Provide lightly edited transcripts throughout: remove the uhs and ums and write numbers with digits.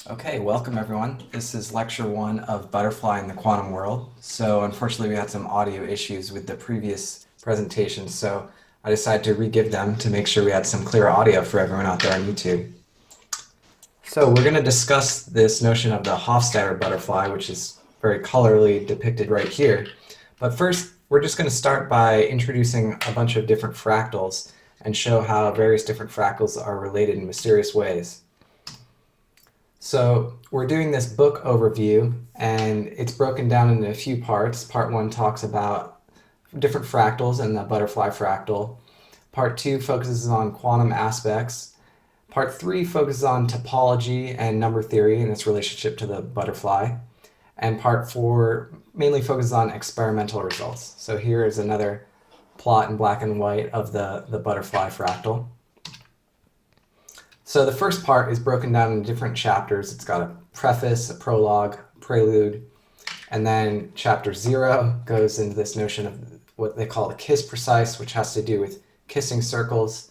Okay, welcome everyone. This is lecture one of Butterfly in the Quantum World. So unfortunately we had some audio issues with the previous presentations, so I decided to re-give them to make sure we had some clear audio for everyone out there on YouTube. So we're going to discuss this notion of the Hofstadter butterfly, which is very colorly depicted right here. But first, we're just going to start by introducing a bunch of different fractals and show how various different fractals are related in mysterious ways. So we're doing this book overview, and it's broken down into a few parts. Part one talks about different fractals and the butterfly fractal. Part two focuses on quantum aspects. Part three focuses on topology and number theory and its relationship to the butterfly. And part four mainly focuses on experimental results. So here is another plot in black and white of the butterfly fractal. So the first part is broken down into different chapters. It's got a preface, a prologue, prelude, and then chapter 0 goes into this notion of what they call the kiss precise, which has to do with kissing circles.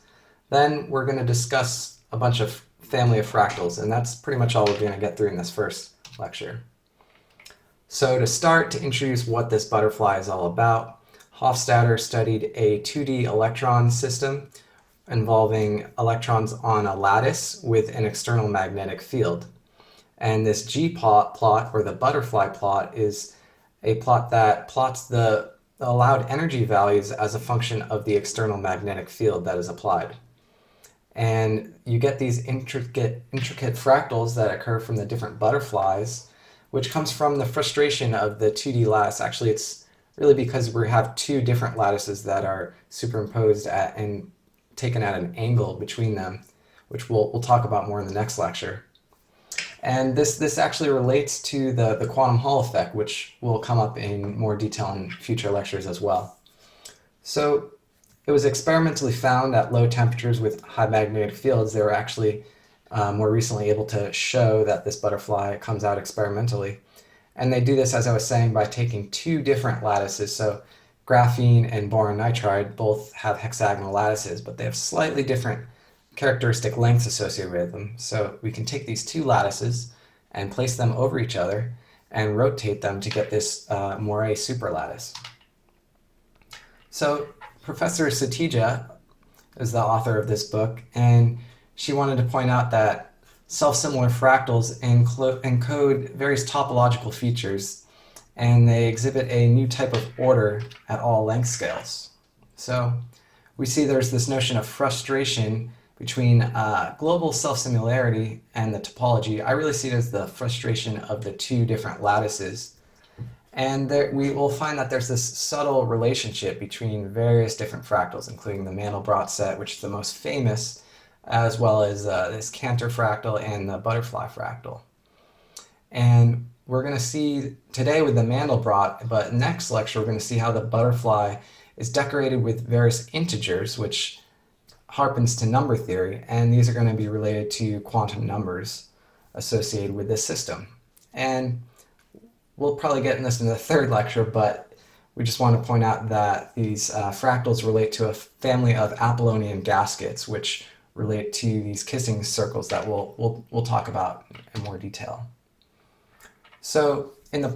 Then we're going to discuss a bunch of family of fractals, and that's pretty much all we're going to get through in this first lecture. So to start, to introduce what this butterfly is all about, Hofstadter studied a 2D electron system involving electrons on a lattice with an external magnetic field. And this G-plot, or the butterfly plot, is a plot that plots the allowed energy values as a function of the external magnetic field that is applied. And you get these intricate fractals that occur from the different butterflies, which comes from the frustration of the 2D lattice. Actually, it's really because we have two different lattices that are superimposed at and taken at an angle between them, which we'll talk about more in the next lecture. And this actually relates to the quantum Hall effect, which will come up in more detail in future lectures as well. So it was experimentally found at low temperatures with high magnetic fields. They were actually more recently able to show that this butterfly comes out experimentally. And they do this, as I was saying, by taking two different lattices. So graphene and boron nitride both have hexagonal lattices, but they have slightly different characteristic lengths associated with them. So we can take these two lattices and place them over each other and rotate them to get this Moiré superlattice. So Professor Satija is the author of this book, and she wanted to point out that self-similar fractals encode various topological features, and they exhibit a new type of order at all length scales. So we see there's this notion of frustration between global self-similarity and the topology. I really see it as the frustration of the two different lattices. And we will find that there's this subtle relationship between various different fractals, including the Mandelbrot Set, which is the most famous, as well as this Cantor fractal and the butterfly fractal. And we're going to see today with the Mandelbrot, but next lecture we're going to see how the butterfly is decorated with various integers, which harpens to number theory, and these are going to be related to quantum numbers associated with this system. And we'll probably get in this in the third lecture, but we just want to point out that these fractals relate to a family of Apollonian Gaskets, which relate to these kissing circles that we'll talk about in more detail. So in the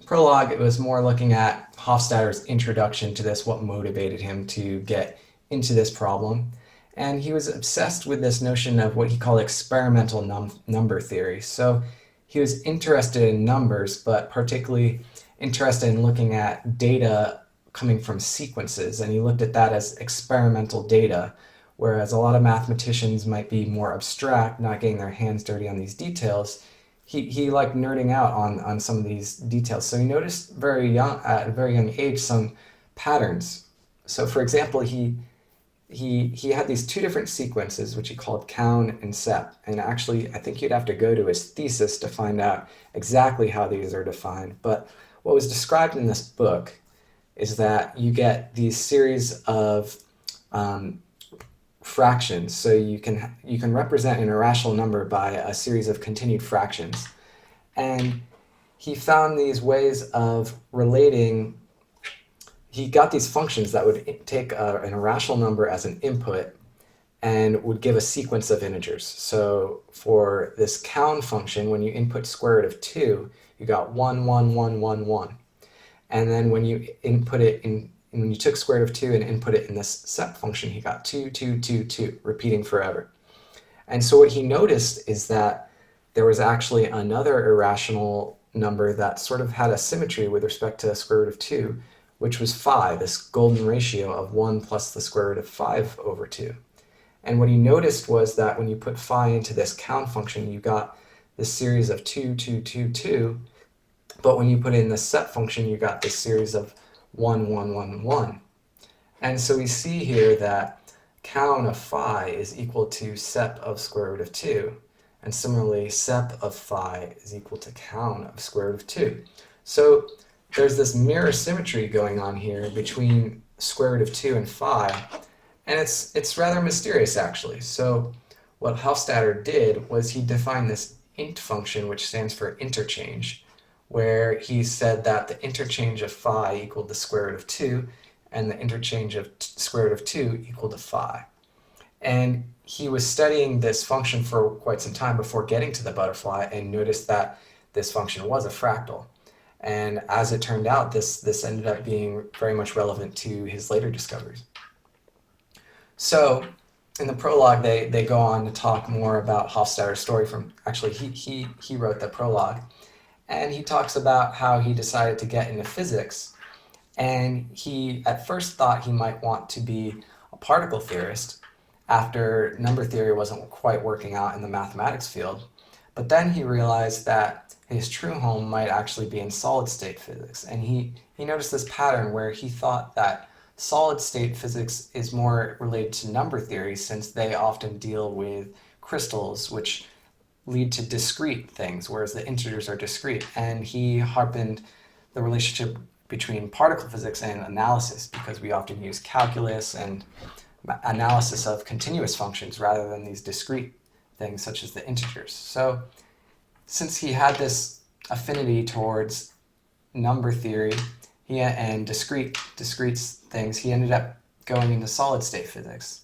prologue, it was more looking at Hofstadter's introduction to this, what motivated him to get into this problem. And he was obsessed with this notion of what he called experimental number theory. So he was interested in numbers, but particularly interested in looking at data coming from sequences. And he looked at that as experimental data, whereas a lot of mathematicians might be more abstract, not getting their hands dirty on these details. He liked nerding out on some of these details. So he noticed at a very young age some patterns. So for example, he had these two different sequences, which he called Cown and Sep. And actually, I think you'd have to go to his thesis to find out exactly how these are defined. But what was described in this book is that you get these series of fractions. So you can represent an irrational number by a series of continued fractions. And he found these ways of relating. He got these functions that would take an irrational number as an input and would give a sequence of integers. So for this count function, when you input square root of 2, you got 1, 1, 1, 1, 1. And then when you input it in, when you took square root of 2 and input it in this set function, he got 2, 2, 2, 2, repeating forever. And so what he noticed is that there was actually another irrational number that sort of had a symmetry with respect to the square root of 2, which was phi, this golden ratio of 1 plus the square root of 5 over 2. And what he noticed was that when you put phi into this count function, you got this series of 2, 2, 2, 2. But when you put it in the set function, you got this series of 1, 1, 1, 1. And so we see here that count of phi is equal to sep of square root of 2. And similarly, sep of phi is equal to count of square root of 2. So there's this mirror symmetry going on here between square root of 2 and phi. And it's rather mysterious, actually. So what Hofstadter did was he defined this int function, which stands for interchange, where he said that the interchange of phi equaled the square root of 2, and the interchange of square root of 2 equal to phi. And he was studying this function for quite some time before getting to the butterfly and noticed that this function was a fractal. And as it turned out, this ended up being very much relevant to his later discoveries. So in the prologue, they go on to talk more about Hofstadter's story from, actually, he wrote the prologue. And he talks about how he decided to get into physics. And he at first thought he might want to be a particle theorist after number theory wasn't quite working out in the mathematics field. But then he realized that his true home might actually be in solid state physics. And he noticed this pattern where he thought that solid state physics is more related to number theory, since they often deal with crystals, which lead to discrete things, whereas the integers are discrete. And he harpened the relationship between particle physics and analysis, because we often use calculus and analysis of continuous functions rather than these discrete things such as the integers. So since he had this affinity towards number theory and discrete things, he ended up going into solid state physics.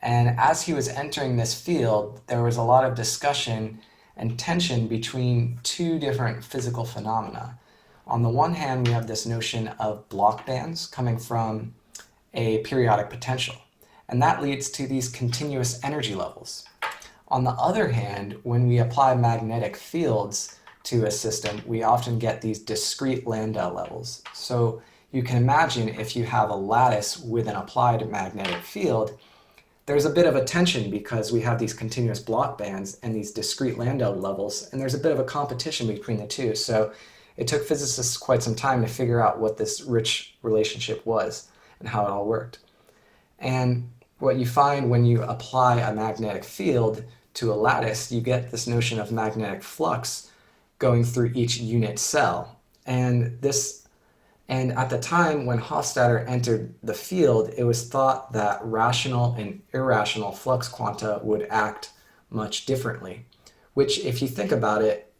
And as he was entering this field, there was a lot of discussion and tension between two different physical phenomena. On the one hand, we have this notion of block bands coming from a periodic potential, and that leads to these continuous energy levels. On the other hand, when we apply magnetic fields to a system, we often get these discrete lambda levels. So you can imagine if you have a lattice with an applied magnetic field, there's a bit of a tension because we have these continuous block bands and these discrete lambda levels, and there's a bit of a competition between the two. So it took physicists quite some time to figure out what this rich relationship was and how it all worked. And what you find when you apply a magnetic field to a lattice, you get this notion of magnetic flux going through each unit cell. And at the time when Hofstadter entered the field, it was thought that rational and irrational flux quanta would act much differently, which, if you think about it,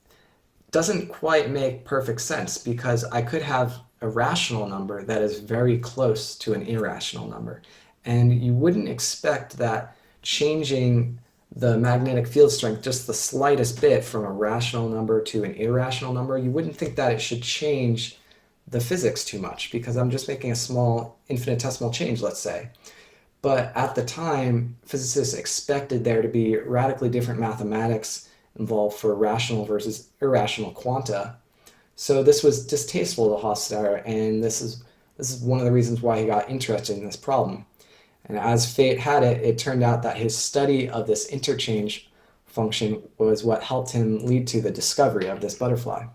doesn't quite make perfect sense, because I could have a rational number that is very close to an irrational number. And you wouldn't expect that changing the magnetic field strength just the slightest bit from a rational number to an irrational number, you wouldn't think that it should change the physics too much, because I'm just making a small infinitesimal change, let's say. But at the time, physicists expected there to be radically different mathematics involved for rational versus irrational quanta. So this was distasteful to Hofstadter, and this is one of the reasons why he got interested in this problem. And as fate had it, it turned out that his study of this interchange function was what helped him lead to the discovery of this butterfly.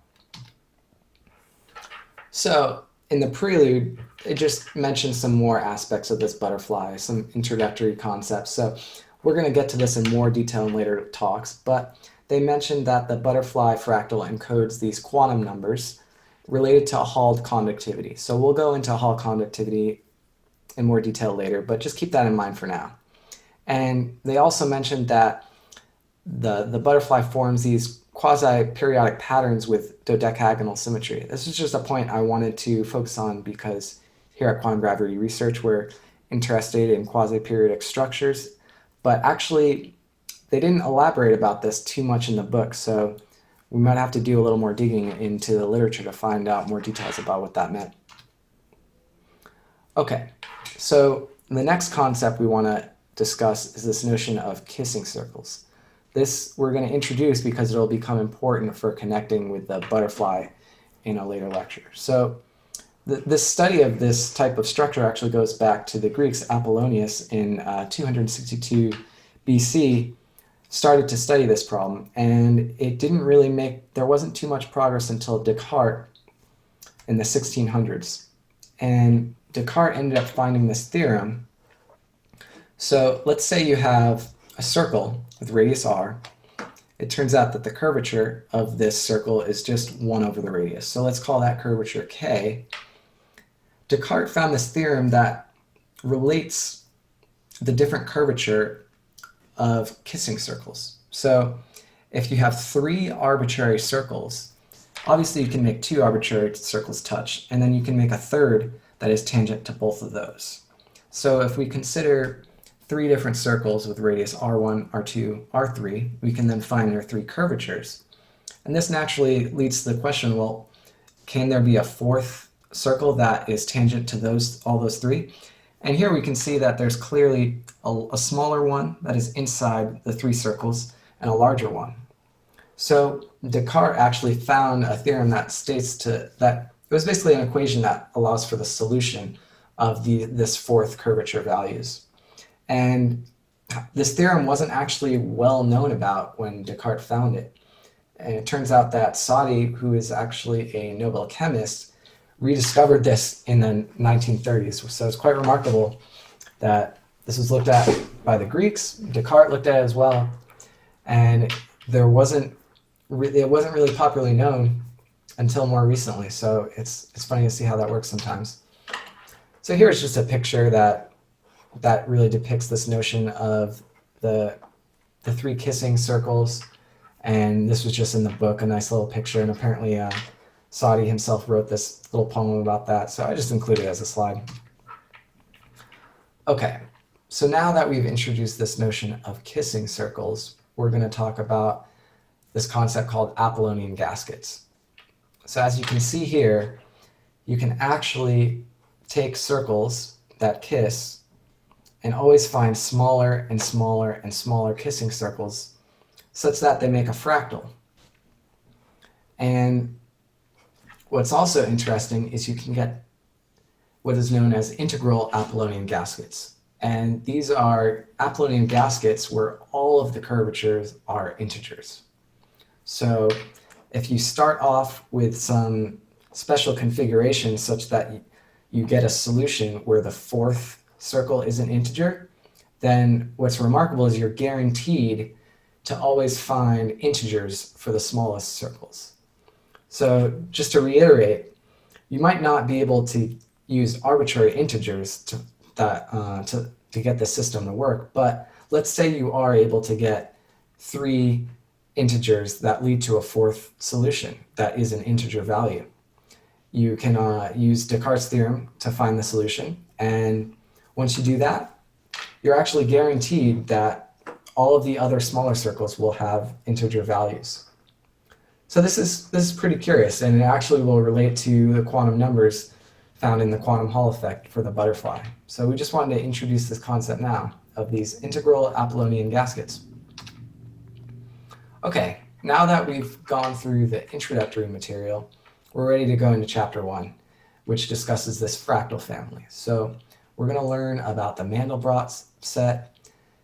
So in the Prelude, it just mentions some more aspects of this butterfly, some introductory concepts. So we're going to get to this in more detail in later talks, but they mentioned that the butterfly fractal encodes these quantum numbers related to Hall conductivity. So we'll go into Hall conductivity in more detail later, but just keep that in mind for now. And they also mentioned that the butterfly forms these quasi-periodic patterns with dodecagonal symmetry. This is just a point I wanted to focus on because here at Quantum Gravity Research, we're interested in quasi-periodic structures, but actually they didn't elaborate about this too much in the book, so we might have to do a little more digging into the literature to find out more details about what that meant. Okay, so the next concept we want to discuss is this notion of kissing circles. This we're going to introduce because it'll become important for connecting with the butterfly in a later lecture. So this study of this type of structure actually goes back to the Greeks. Apollonius in 262 BC started to study this problem, and it didn't really there wasn't too much progress until Descartes in the 1600s. And Descartes ended up finding this theorem. So let's say you have a circle with radius r. It turns out that the curvature of this circle is just 1 over the radius. So let's call that curvature k. Descartes found this theorem that relates the different curvature of kissing circles. So if you have 3 arbitrary circles, obviously you can make 2 arbitrary circles touch, and then you can make a third that is tangent to both of those. So if we consider 3 different circles with radius r1, r2, r3, we can then find their 3 curvatures. And this naturally leads to the question, well, can there be a 4th circle that is tangent to all those 3? And here we can see that there's clearly a smaller one that is inside the 3 circles and a larger one. So Descartes actually found a theorem that states that it was basically an equation that allows for the solution of this 4th curvature values. And this theorem wasn't actually well known about when Descartes found it. And it turns out that Satija, who is actually a Nobel chemist, rediscovered this in the 1930s. So it's quite remarkable that this was looked at by the Greeks. Descartes looked at it as well, and it wasn't really popularly known until more recently. So it's funny to see how that works sometimes. So here's just a picture that really depicts this notion of the 3 kissing circles, and this was just in the book, a nice little picture, and apparently Satija himself wrote this little poem about that, so I just included it as a slide. Okay, so now that we've introduced this notion of kissing circles, we're going to talk about this concept called Apollonian Gaskets. So as you can see here, you can actually take circles that kiss and always find smaller and smaller and smaller kissing circles such that they make a fractal. And what's also interesting is you can get what is known as integral Apollonian Gaskets. And these are Apollonian Gaskets where all of the curvatures are integers. So if you start off with some special configuration such that you get a solution where the 4th circle is an integer, then what's remarkable is you're guaranteed to always find integers for the smallest circles. So just to reiterate, you might not be able to use arbitrary integers to get the system to work, but let's say you are able to get 3 integers that lead to a 4th solution that is an integer value. You can use Descartes' theorem to find the solution, and once you do that, you're actually guaranteed that all of the other smaller circles will have integer values. So this is pretty curious, and it actually will relate to the quantum numbers found in the quantum Hall effect for the butterfly. So we just wanted to introduce this concept now of these integral Apollonian Gaskets. Okay, now that we've gone through the introductory material, we're ready to go into chapter 1, which discusses this fractal family. So we're going to learn about the Mandelbrot set,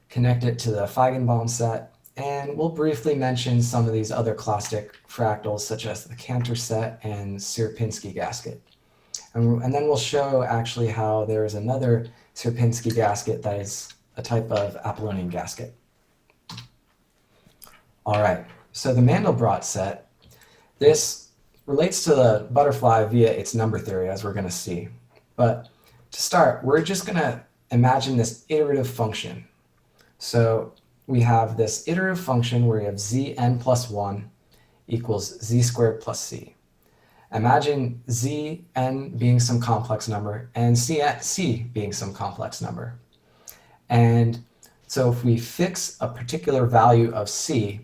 connect it to the Feigenbaum set, and we'll briefly mention some of these other classic fractals, such as the Cantor Set and Sierpinski gasket. And then we'll show actually how there is another Sierpinski gasket that is a type of Apollonian gasket. All right, so the Mandelbrot set, this relates to the butterfly via its number theory, as we're going to see. But to start, we're just going to imagine this iterative function. So we have this iterative function where we have zn plus 1 equals z squared plus c. Imagine zn being some complex number and c being some complex number. And So if we fix a particular value of C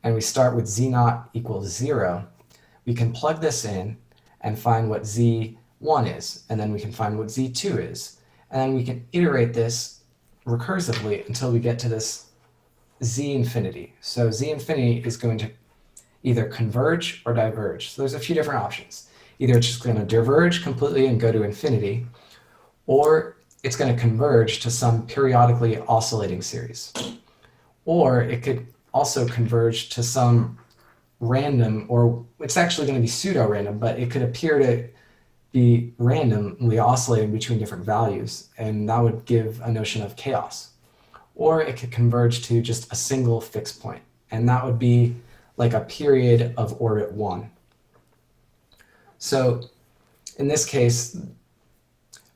and we start with Z0 equals 0, we can plug this in and find what Z1 is, and then we can find what Z2 is. And then we can iterate this recursively until we get to this Z infinity. So Z infinity is going to either converge or diverge. So there's a few different options. Either it's just going to diverge completely and go to infinity, or it's going to converge to some periodically oscillating series. Or it could also converge to some random, or it's actually going to be pseudo-random, but it could appear to be randomly oscillating between different values, and that would give a notion of chaos. Or it could converge to just a single fixed point, and that would be like a period of orbit 1. So in this case,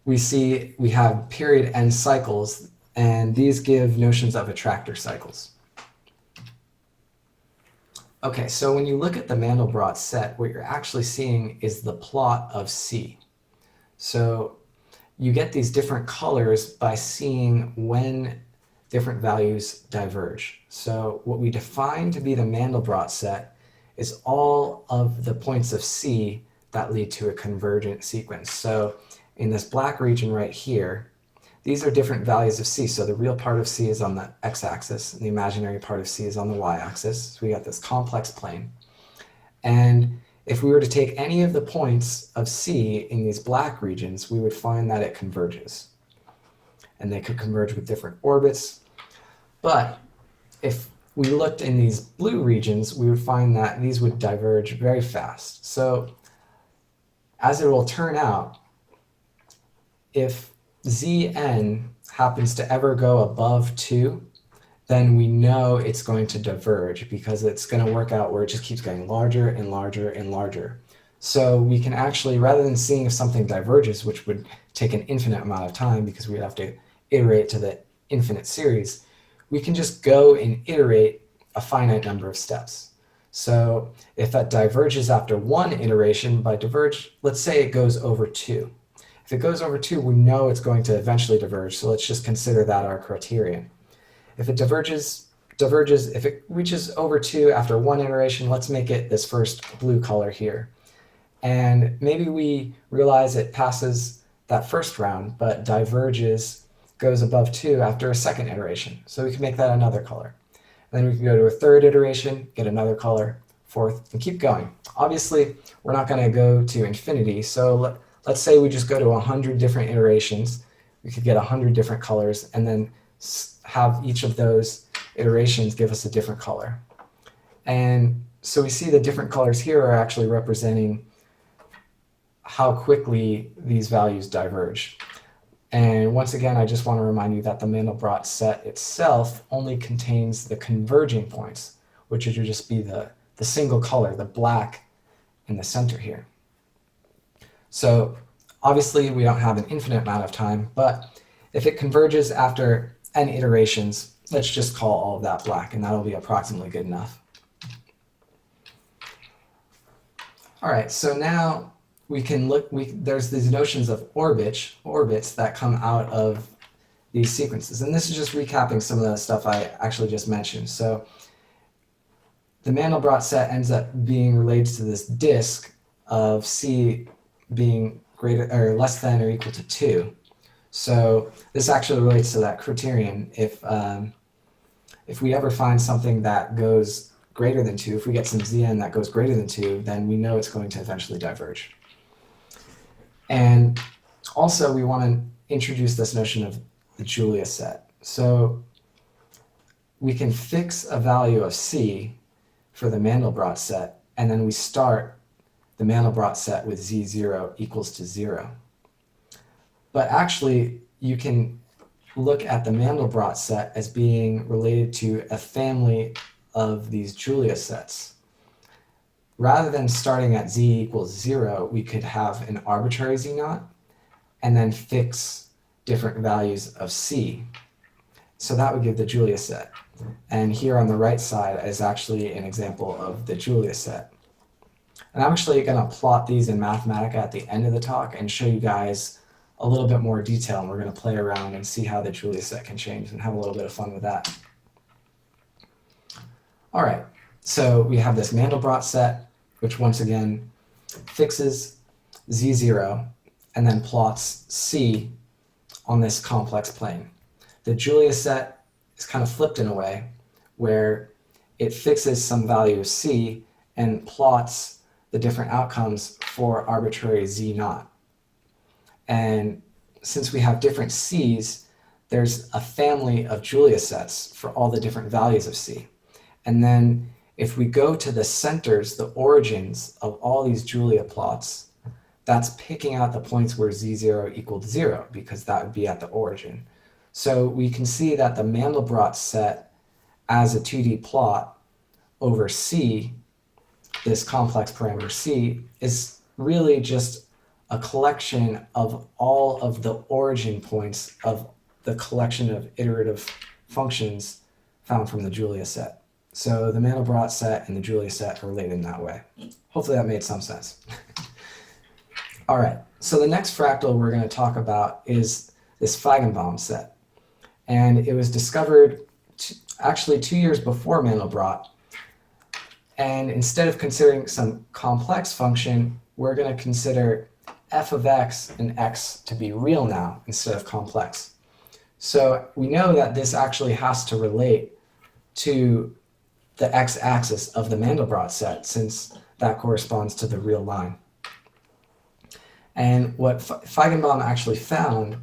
we see we have period n cycles, and these give notions of attractor cycles. Okay, so when you look at the Mandelbrot set, what you're actually seeing is the plot of C. So you get these different colors by seeing when different values diverge. So what we define to be the Mandelbrot set is all of the points of C that lead to a convergent sequence. So in this black region right here, these are different values of C. So the real part of C is on the x-axis, and the imaginary part of C is on the y-axis. So we got this complex plane. And if we were to take any of the points of C in these black regions, we would find that it converges. And they could converge with different orbits. But if we looked in these blue regions, we would find that these would diverge very fast. So as it will turn out, if Zn happens to ever go above 2, then we know it's going to diverge, because it's going to work out where it just keeps getting larger and larger and larger. So we can actually, rather than seeing if something diverges, which would take an infinite amount of time because we'd have to iterate to the infinite series, we can just go and iterate a finite number of steps. So if that diverges after 1 iteration, by diverge, let's say it goes over 2. If it goes over 2, we know it's going to eventually diverge, so let's just consider that our criterion. If it diverges, if it reaches over 2 after 1 iteration, let's make it this first blue color here. And maybe we realize it passes that first round, but diverges, goes above 2 after a second iteration. So we can make that another color. And then we can go to a third iteration, get another color, fourth, and keep going. Obviously, we're not going to go to infinity, so let's say we just go to 100 different iterations. We could get 100 different colors, and then have each of those iterations give us a different color. And so we see the different colors here are actually representing how quickly these values diverge. And once again, I just want to remind you that the Mandelbrot set itself only contains the converging points, which would just be the single color, the black in the center here. So obviously we don't have an infinite amount of time, but if it converges after n iterations, let's just call all of that black, and that'll be approximately good enough. All right, so now we can look, there's these notions of orbits that come out of these sequences. And this is just recapping some of the stuff I actually just mentioned. So the Mandelbrot set ends up being related to this disk of C being greater or less than or equal to 2. So this actually relates to that criterion. If we ever find something that goes greater than 2, if we get some Zn that goes greater than 2, then we know it's going to eventually diverge. And also we want to introduce this notion of the Julia set. So we can fix a value of C for the Mandelbrot set, and then we start the Mandelbrot set with Z0 equals to 0. But actually, you can look at the Mandelbrot set as being related to a family of these Julia sets. Rather than starting at Z equals 0, we could have an arbitrary Z0 and then fix different values of C. So that would give the Julia set. And here on the right side is actually an example of the Julia set. And I'm actually going to plot these in Mathematica at the end of the talk and show you guys a little bit more detail, and we're going to play around and see how the Julia set can change and have a little bit of fun with that. All right, so we have this Mandelbrot set, which once again fixes Z0 and then plots C on this complex plane. The Julia set is kind of flipped in a way where it fixes some value of C and plots the different outcomes for arbitrary Z naught. And since we have different C's, there's a family of Julia sets for all the different values of C. And then if we go to the centers, the origins of all these Julia plots, that's picking out the points where Z0 equaled 0, because that would be at the origin. So we can see that the Mandelbrot set as a 2D plot over C, this complex parameter C, is really just a collection of all of the origin points of the collection of iterative functions found from the Julia set. So the Mandelbrot set and the Julia set are related in that way. Hopefully that made some sense. All right, so the next fractal we're going to talk about is this Feigenbaum set. And it was discovered actually 2 years before Mandelbrot. And instead of considering some complex function, we're going to consider f of x and x to be real now instead of complex. So we know that this actually has to relate to the x-axis of the Mandelbrot set, since that corresponds to the real line. And what Feigenbaum actually found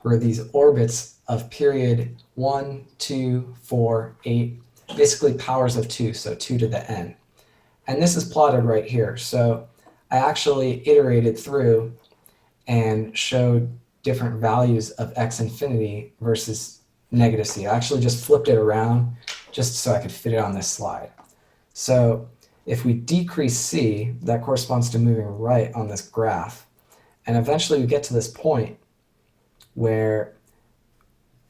were these orbits of period 1, 2, 4, 8, basically powers of 2, so 2 to the n. And this is plotted right here. So I actually iterated through and showed different values of x infinity versus negative c. I actually just flipped it around just so I could fit it on this slide. So if we decrease c, that corresponds to moving right on this graph. And eventually we get to this point where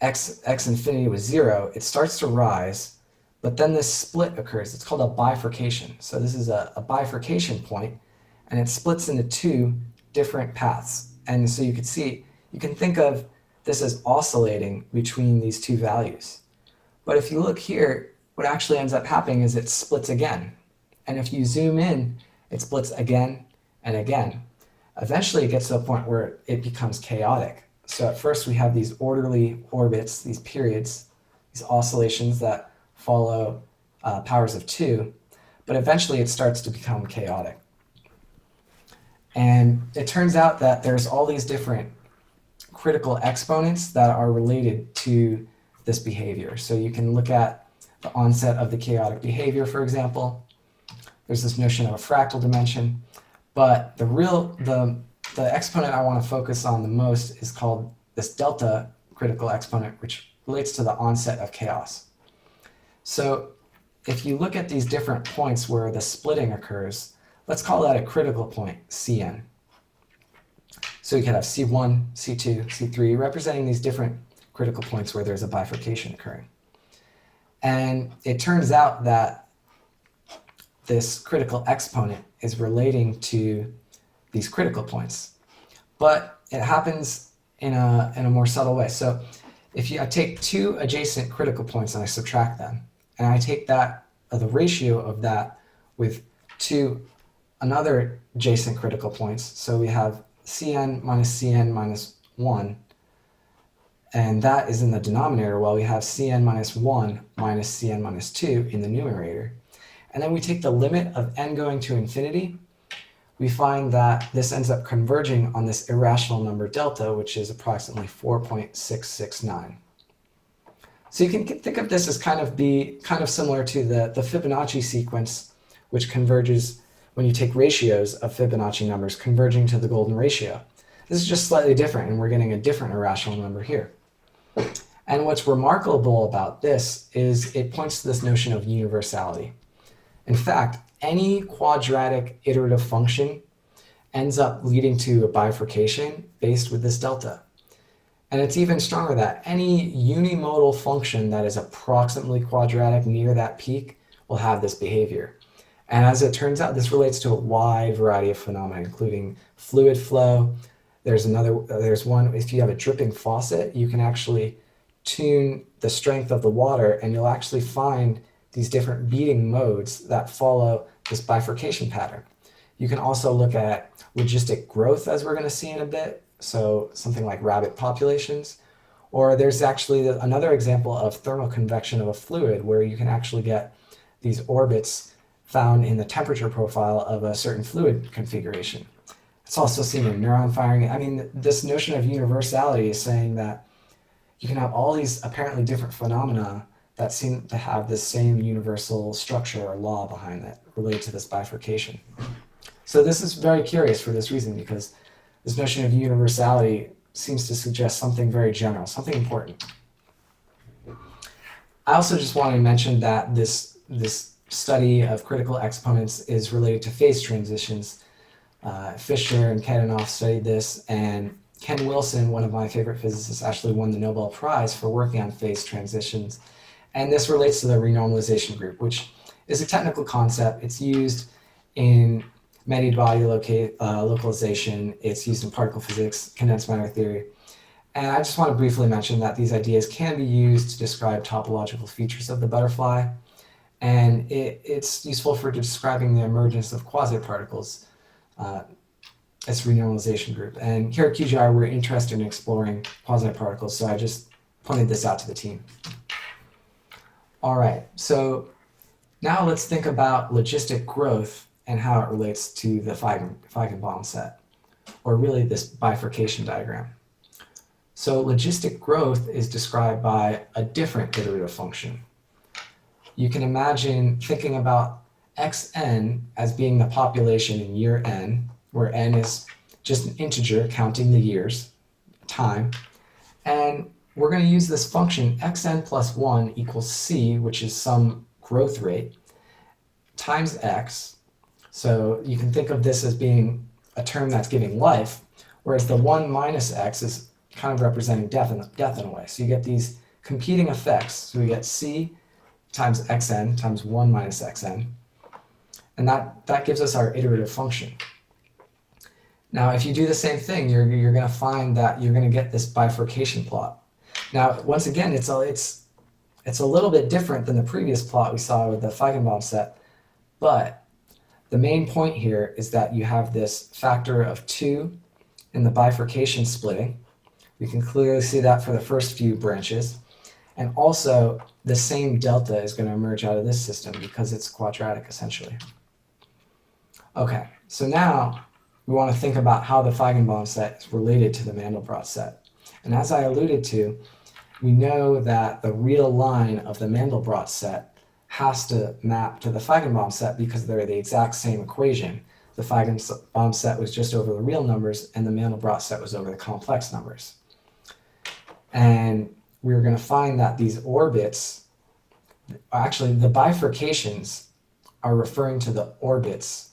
x infinity was 0, it starts to rise, but then this split occurs. It's called a bifurcation. So this is a bifurcation point, and it splits into two different paths. And so you can see, you can think of this as oscillating between these two values. But if you look here, what actually ends up happening is it splits again. And if you zoom in, it splits again and again. Eventually it gets to a point where it becomes chaotic. So at first we have these orderly orbits, these periods, these oscillations that follow powers of 2, but eventually it starts to become chaotic. And it turns out that there's all these different critical exponents that are related to this behavior. So you can look at the onset of the chaotic behavior, for example. There's this notion of a fractal dimension, but the exponent I want to focus on the most is called this delta critical exponent, which relates to the onset of chaos. So if you look at these different points where the splitting occurs, let's call that a critical point, Cn. So you could have C1, C2, C3, representing these different critical points where there's a bifurcation occurring. And it turns out that this critical exponent is relating to these critical points. But it happens in a more subtle way. So if I take two adjacent critical points and I subtract them, and I take the ratio of that with another adjacent critical points, so we have Cn minus 1, and that is in the denominator, while we have Cn minus 1 minus Cn minus 2 in the numerator. And then we take the limit of n going to infinity. We find that this ends up converging on this irrational number delta, which is approximately 4.669. So you can think of this as kind of similar to the Fibonacci sequence, which converges when you take ratios of Fibonacci numbers converging to the golden ratio. This is just slightly different, and we're getting a different irrational number here. And what's remarkable about this is it points to this notion of universality. In fact, any quadratic iterative function ends up leading to a bifurcation based with this delta. And it's even stronger that any unimodal function that is approximately quadratic near that peak will have this behavior. And as it turns out, this relates to a wide variety of phenomena, including fluid flow. There's one, if you have a dripping faucet, you can actually tune the strength of the water, and you'll actually find these different beating modes that follow this bifurcation pattern. You can also look at logistic growth, as we're going to see in a bit, so something like rabbit populations. Or there's actually another example of thermoconvection of a fluid, where you can actually get these orbits found in the temperature profile of a certain fluid configuration. It's also seen in neuron firing. I mean, this notion of universality is saying that you can have all these apparently different phenomena that seem to have the same universal structure or law behind it related to this bifurcation. So this is very curious for this reason, because this notion of universality seems to suggest something very general, something important. I also just want to mention that this study of critical exponents is related to phase transitions. Fisher and Kadanoff studied this, and Ken Wilson, one of my favorite physicists, actually won the Nobel Prize for working on phase transitions. And this relates to the renormalization group, which is a technical concept. It's used in many body localization. It's used in particle physics, condensed matter theory. And I just want to briefly mention that these ideas can be used to describe topological features of the butterfly. And it's useful for describing the emergence of quasi-particles. It's renormalization group. And here at QGR, we're interested in exploring quasi-particles, so I just pointed this out to the team. All right, so now let's think about logistic growth and how it relates to the Feigenbaum set, or really this bifurcation diagram. So logistic growth is described by a different iterative function. You can imagine thinking about xn as being the population in year n, where n is just an integer counting the years, time, and we're going to use this function xn plus 1 equals c, which is some growth rate, times x. So you can think of this as being a term that's giving life, whereas the 1 minus x is kind of representing death in a way. So you get these competing effects. So we get c times xn times 1 minus xn. And that gives us our iterative function. Now, if you do the same thing, you're going to find that you're going to get this bifurcation plot. Now, once again, it's a little bit different than the previous plot we saw with the Feigenbaum set, but the main point here is that you have this factor of 2 in the bifurcation splitting. We can clearly see that for the first few branches. And also, the same delta is going to emerge out of this system because it's quadratic, essentially. Okay, so now we want to think about how the Feigenbaum set is related to the Mandelbrot set. And as I alluded to, we know that the real line of the Mandelbrot set has to map to the Feigenbaum set because they're the exact same equation. The Feigenbaum set was just over the real numbers, and the Mandelbrot set was over the complex numbers. And we're going to find that these orbits, actually the bifurcations are referring to the orbits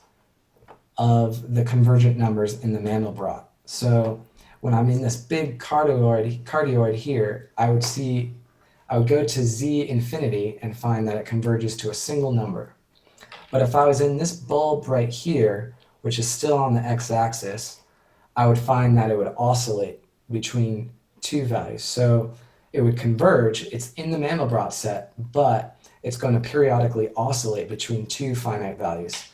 of the convergent numbers in the Mandelbrot. So when I'm in this big cardioid here, I would go to z infinity and find that it converges to a single number. But if I was in this bulb right here, which is still on the x-axis, I would find that it would oscillate between two values. So it would converge. It's in the Mandelbrot set, but it's going to periodically oscillate between two finite values.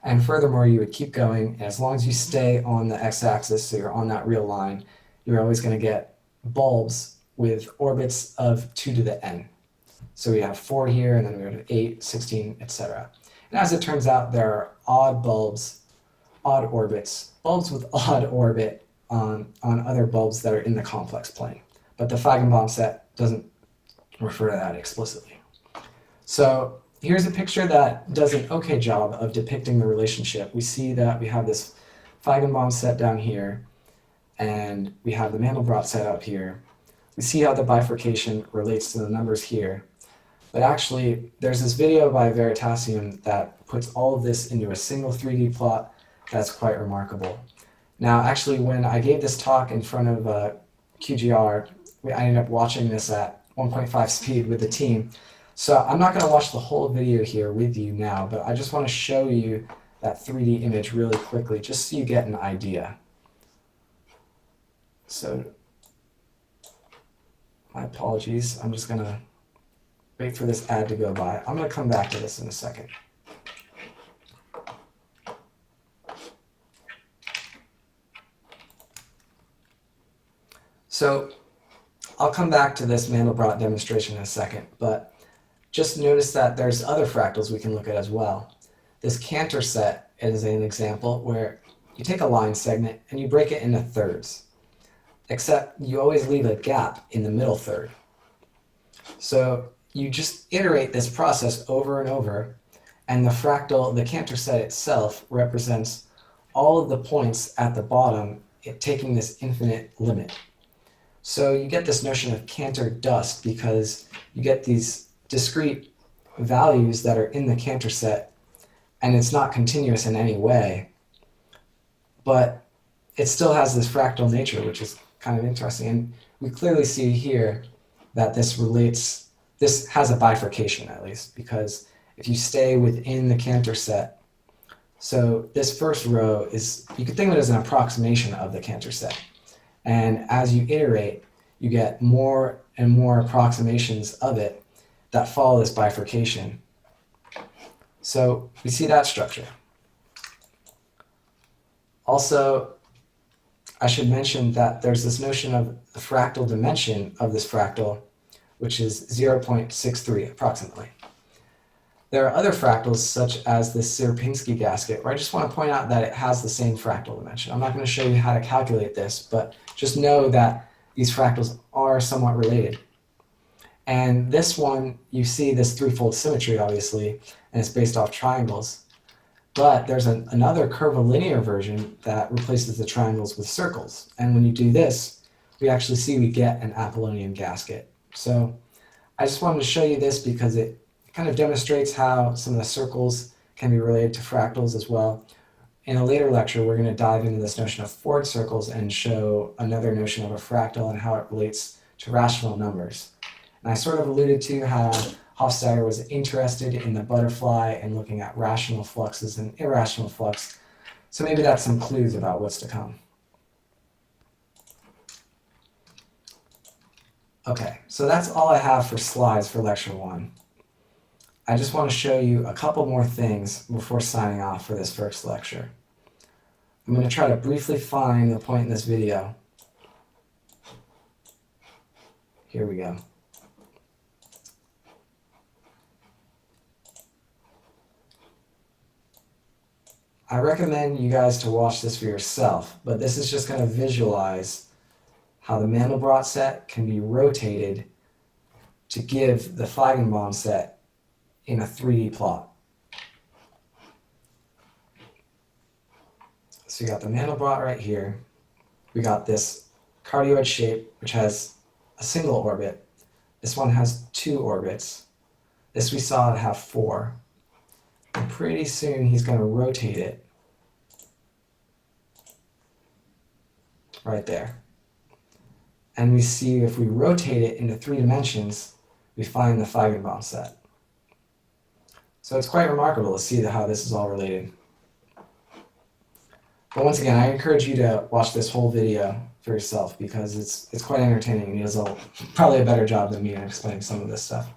And furthermore, you would keep going, and as long as you stay on the x-axis, so you're on that real line, you're always going to get bulbs with orbits of 2 to the n. So we have 4 here, and then we have 8, 16, etc. And as it turns out, there are odd bulbs, odd orbits, bulbs with odd orbit on other bulbs that are in the complex plane. But the Feigenbaum set doesn't refer to that explicitly. So here's a picture that does an okay job of depicting the relationship. We see that we have this Feigenbaum set down here, and we have the Mandelbrot set up here. We see how the bifurcation relates to the numbers here. But actually, there's this video by Veritasium that puts all of this into a single 3D plot that's quite remarkable. Now, actually, when I gave this talk in front of QGR, I ended up watching this at 1.5 speed with the team. So I'm not going to watch the whole video here with you now, but I just want to show you that 3D image really quickly, just so you get an idea. So my apologies. I'm just going to wait for this ad to go by. I'm going to come back to this in a second. So I'll come back to this Mandelbrot demonstration in a second, but just notice that there's other fractals we can look at as well. This Cantor set is an example where you take a line segment and you break it into thirds, except you always leave a gap in the middle third. So you just iterate this process over and over, and the fractal, the Cantor set itself, represents all of the points at the bottom, taking this infinite limit. So you get this notion of Cantor dust because you get these discrete values that are in the Cantor set, and it's not continuous in any way, but it still has this fractal nature, which is kind of interesting. And we clearly see here that this has a bifurcation at least, because if you stay within the Cantor set, so this first row is, you could think of it as an approximation of the Cantor set. And as you iterate, you get more and more approximations of it that follow this bifurcation. So we see that structure. Also, I should mention that there's this notion of the fractal dimension of this fractal, which is 0.63 approximately. There are other fractals, such as this Sierpinski gasket, where I just want to point out that it has the same fractal dimension. I'm not going to show you how to calculate this, but just know that these fractals are somewhat related. And this one, you see this threefold symmetry, obviously, and it's based off triangles. But there's another curvilinear version that replaces the triangles with circles. And when you do this, we actually see we get an Apollonian gasket. So I just wanted to show you this because it kind of demonstrates how some of the circles can be related to fractals as well. In a later lecture, we're going to dive into this notion of Ford circles and show another notion of a fractal and how it relates to rational numbers. And I sort of alluded to how Hofstadter was interested in the butterfly and looking at rational fluxes and irrational flux. So maybe that's some clues about what's to come. Okay, so that's all I have for slides for lecture 1. I just want to show you a couple more things before signing off for this first lecture. I'm going to try to briefly find the point in this video. Here we go. I recommend you guys to watch this for yourself, but this is just going to visualize how the Mandelbrot set can be rotated to give the Feigenbaum set in a 3D plot. So you got the Mandelbrot right here. We got this cardioid shape, which has a single orbit. This one has 2 orbits. This we saw it have 4. And pretty soon he's going to rotate it right there. And we see if we rotate it into 3 dimensions, we find the Feigenbaum set. So it's quite remarkable to see how this is all related. But once again, I encourage you to watch this whole video for yourself because it's quite entertaining and he does probably a better job than me in explaining some of this stuff.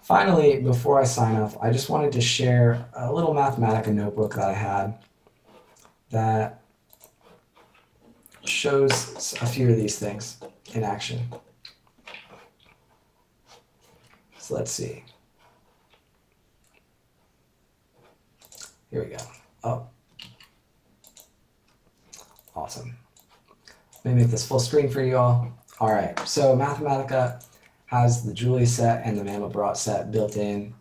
Finally, before I sign off, I just wanted to share a little Mathematica notebook that I had that shows a few of these things in action. So let's see. Here we go. Oh. Awesome. Let me make this full screen for you all. All right, so Mathematica has the Julia set and the Mandelbrot set built in.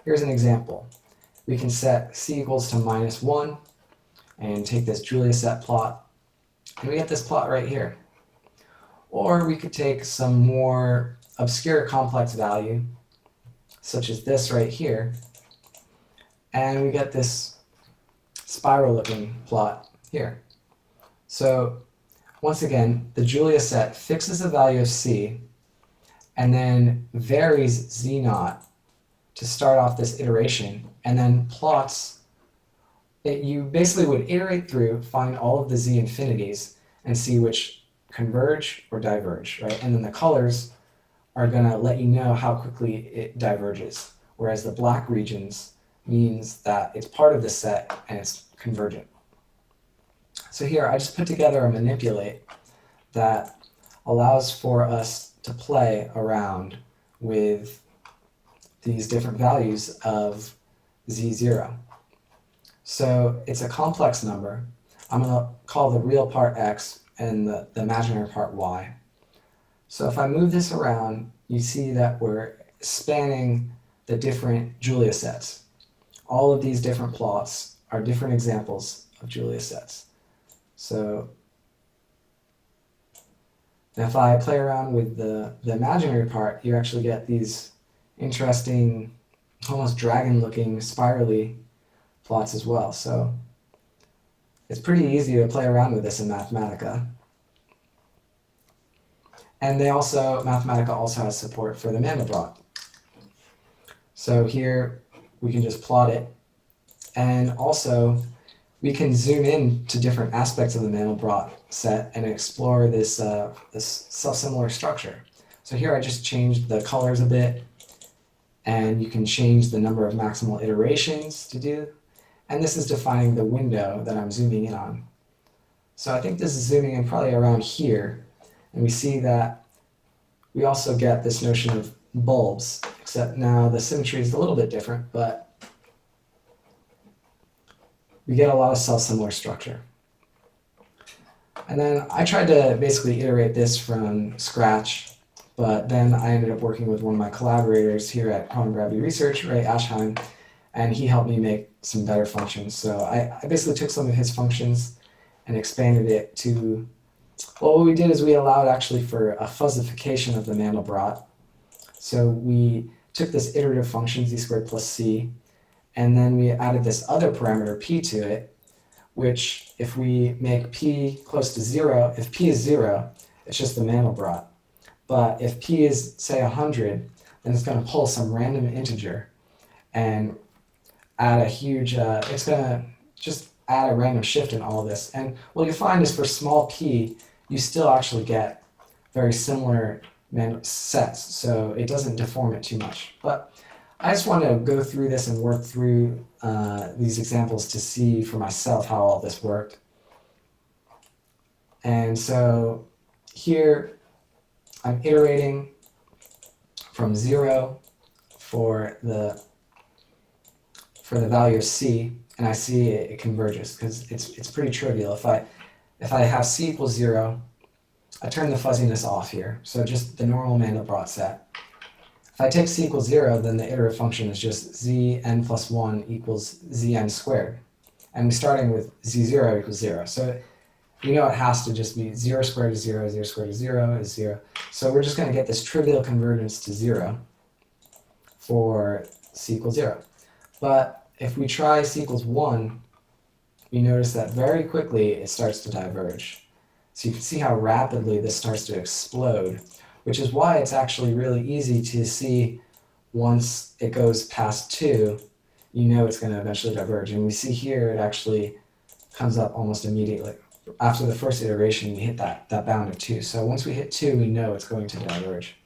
Here's an example. We can set c equals to -1 and take this Julia set plot, and we get this plot right here. Or we could take some more obscure complex value, such as this right here, and we get this spiral-looking plot here. So once again, the Julia set fixes the value of c and then varies z naught to start off this iteration, and then plots it. You basically would iterate through, find all of the z infinities, and see which converge or diverge, right? And then the colors are going to let you know how quickly it diverges, whereas the black regions means that it's part of the set and it's convergent. So here I just put together a manipulate that allows for us to play around with these different values of z0. So it's a complex number. I'm going to call the real part x and the imaginary part y. So if I move this around, you see that we're spanning the different Julia sets. All of these different plots are different examples of Julia sets. So if I play around with the imaginary part, you actually get these interesting, almost dragon-looking spirally plots as well. So it's pretty easy to play around with this in Mathematica. And Mathematica also has support for the Mandelbrot. So here we can just plot it. And also we can zoom in to different aspects of the Mandelbrot set and explore this self-similar structure. So here I just changed the colors a bit, and you can change the number of maximal iterations to do. And this is defining the window that I'm zooming in on. So I think this is zooming in probably around here. And we see that we also get this notion of bulbs, except now the symmetry is a little bit different, but we get a lot of self-similar structure. And then I tried to basically iterate this from scratch, but then I ended up working with one of my collaborators here at Quantum Gravity Research, Ray Ashheim, and he helped me make some better functions. So I basically took some of his functions and expanded it to, well, what we did is we allowed actually for a fuzzification of the Mandelbrot. So we took this iterative function, z squared plus c, and then we added this other parameter, p, to it, which if we make p close to 0, if p is 0, it's just the Mandelbrot. But if p is, say, 100, then it's going to pull some random integer and add a huge, it's going to just add a random shift in all of this. And what you find is for small p, you still actually get very similar sets, so it doesn't deform it too much. But I just want to go through this and work through these examples to see for myself how all this worked. And so here I'm iterating from 0 for the value of c, and I see it converges because it's pretty trivial. If I have c equals 0, I turn the fuzziness off here, so just the normal Mandelbrot set. If I take c equals 0, then the iterative function is just zn plus 1 equals zn squared. And we're starting with z0 equals 0. So we know it has to just be 0 squared is 0, 0 squared is 0 is 0. So we're just going to get this trivial convergence to 0 for c equals 0. But if we try c equals 1, we notice that very quickly it starts to diverge. So you can see how rapidly this starts to explode, which is why it's actually really easy to see once it goes past 2, you know it's going to eventually diverge. And we see here it actually comes up almost immediately. After the first iteration, we hit that bound of 2. So once we hit 2, we know it's going to diverge.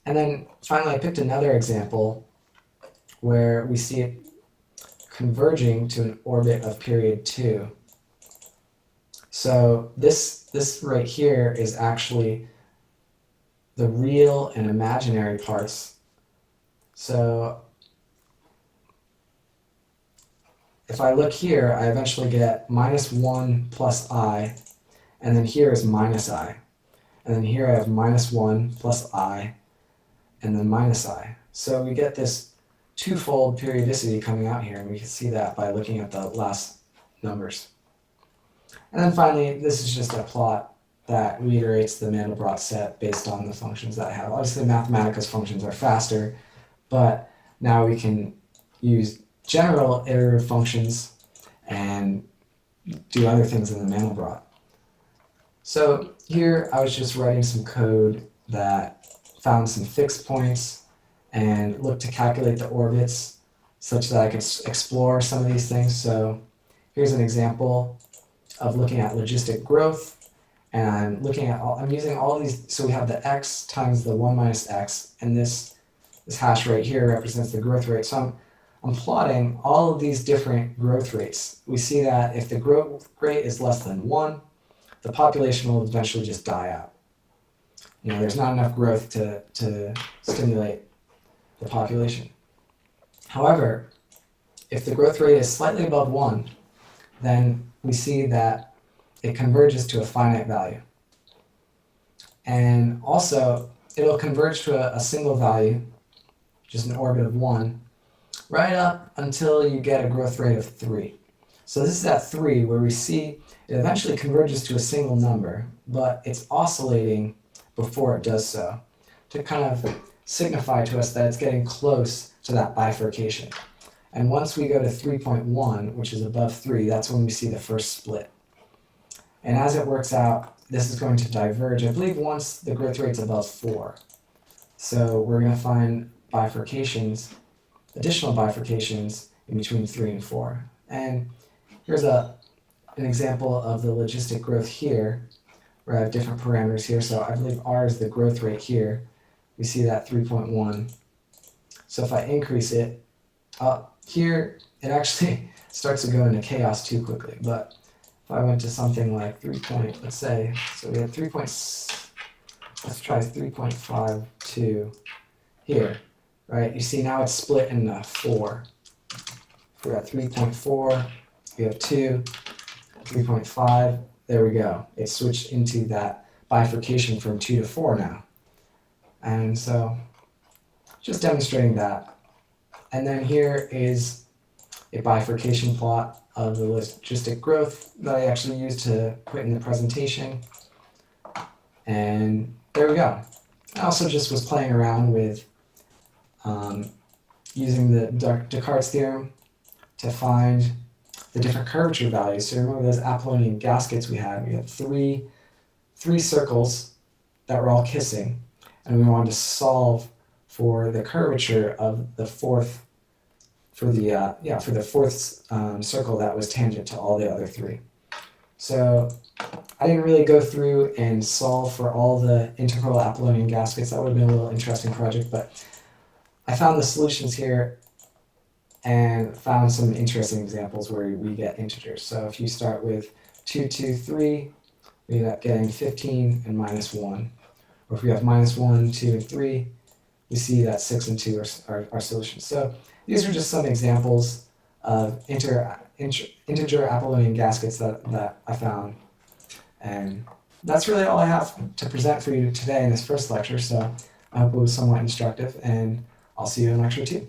And then finally, I picked another example where we see it converging to an orbit of period 2. So this right here is actually the real and imaginary parts. So if I look here, I eventually get minus 1 plus I, and then here is minus I. And then here I have minus 1 plus I, and then minus I. So we get this twofold periodicity coming out here, and we can see that by looking at the last numbers. And then finally, this is just a plot that reiterates the Mandelbrot set based on the functions that I have. Obviously, Mathematica's functions are faster, but now we can use general iterative functions and do other things in the Mandelbrot. So here I was just writing some code that found some fixed points and looked to calculate the orbits such that I could explore some of these things. So here's an example of looking at logistic growth, And I'm using all these, so we have the x times the 1 minus x, and this hash right here represents the growth rate. So I'm plotting all of these different growth rates. We see that if the growth rate is less than 1, the population will eventually just die out. There's not enough growth to stimulate the population. However, if the growth rate is slightly above 1, then we see that it converges to a finite value. And also, it'll converge to a single value, just an orbit of 1, right up until you get a growth rate of 3. So this is at 3, where we see it eventually converges to a single number, but it's oscillating before it does so, to kind of signify to us that it's getting close to that bifurcation. And once we go to 3.1, which is above 3, that's when we see the first split. And as it works out, this is going to diverge, I believe, once the growth rate's above 4. So we're going to find bifurcations, additional bifurcations in between 3 and 4. And here's an example of the logistic growth here, where I have different parameters here. So I believe R is the growth rate here. We see that 3.1. So if I increase it up here, it actually starts to go into chaos too quickly. But if I went to something like let's say, so we had let's try 3.52 here, right? You see now it's split into 4. If we're at 3.4, we have 2, 3.5, there we go. It switched into that bifurcation from 2 to 4 now. And so, just demonstrating that. And then here is a bifurcation plot of the logistic growth that I actually used to put in the presentation. And there we go. I also just was playing around with using the Descartes theorem to find the different curvature values. So remember those Apollonian Gaskets we had? We had three circles that were all kissing, and we wanted to solve for the curvature of the fourth, for the fourth circle that was tangent to all the other 3. So I didn't really go through and solve for all the integral Apollonian Gaskets. That would have been a little interesting project, but I found the solutions here and found some interesting examples where we get integers. So if you start with 2, 2, 3, we end up getting 15 and minus 1. Or if we have minus 1, 2, and 3, we see that 6 and 2 are our solutions. So these are just some examples of integer Apollonian Gaskets that I found. And that's really all I have to present for you today in this first lecture. So I hope it was somewhat instructive, and I'll see you in lecture 2.